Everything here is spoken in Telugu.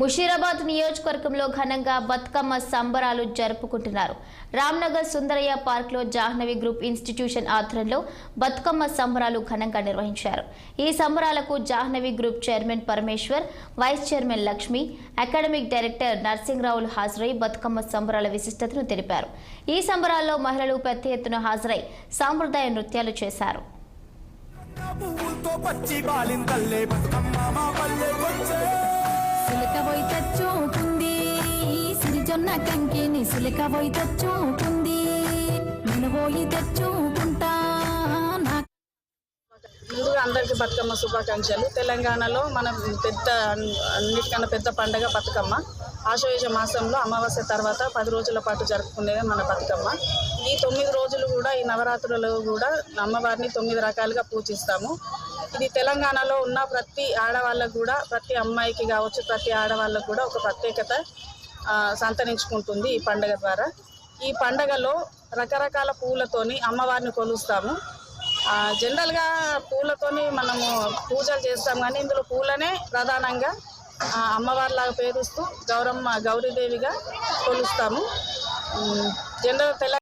ముషీరాబాద్ నియోజకవర్గంలో ఘనంగా బతుకమ్మ సంబరాలు జరుపుకుంటున్నారు. రామ్నగర్ సుందరయ్య పార్క్ లో జాహ్నవి గ్రూప్ ఇన్స్టిట్యూషన్ ఆధ్వర్యంలో బతుకమ్మ సంబరాలు ఘనంగా నిర్వహించారు. ఈ సంబరాలకు Jahnavi group chairman Parameshwar, vice chairman Lakshmi, academic director నర్సింగ్రావులు హాజరై బతుకమ్మ సంబరాల విశిష్టతను తెలిపారు. ఈ సంబరాల్లో మహిళలు పెద్ద ఎత్తున హాజరై సాంప్రదాయ నృత్యాలు చేశారు. సిలకబోయి తెచ్చుకుంది సిరిజొన్న కంకిని సిలకబోయి తెచ్చుకుంది నేను పోయి తెచ్చుకుంటా. ముందుగా అందరికీ బతుకమ్మ శుభాకాంక్షలు. తెలంగాణలో మన అన్నిటికన్నా పెద్ద పండుగ బతుకమ్మ. ఆశ్వయుజ మాసంలో అమావాస్య తర్వాత 10 రోజుల పాటు జరుపుకునేది మన బతుకమ్మ. ఈ 9 రోజులు కూడా ఈ నవరాత్రులలో కూడా అమ్మవారిని 9 రకాలుగా పూజిస్తాము. ఇది తెలంగాణలో ఉన్న ప్రతి ఆడవాళ్ళకు కూడా, ప్రతి అమ్మాయికి కావచ్చు, ప్రతి ఆడవాళ్ళకు కూడా ఒక ప్రత్యేకత సంతరించుకుంటుంది ఈ పండుగ ద్వారా. ఈ పండుగలో రకరకాల పూలతోని అమ్మవారిని కొలుస్తాము. జనరల్గా పూలతోని మనము పూజలు చేస్తాం, కానీ ఇందులో పూలనే ప్రధానంగా అమ్మవారిలాగా పేరుస్తూ గౌరీదేవిగా కొలుస్తాము. జనరల్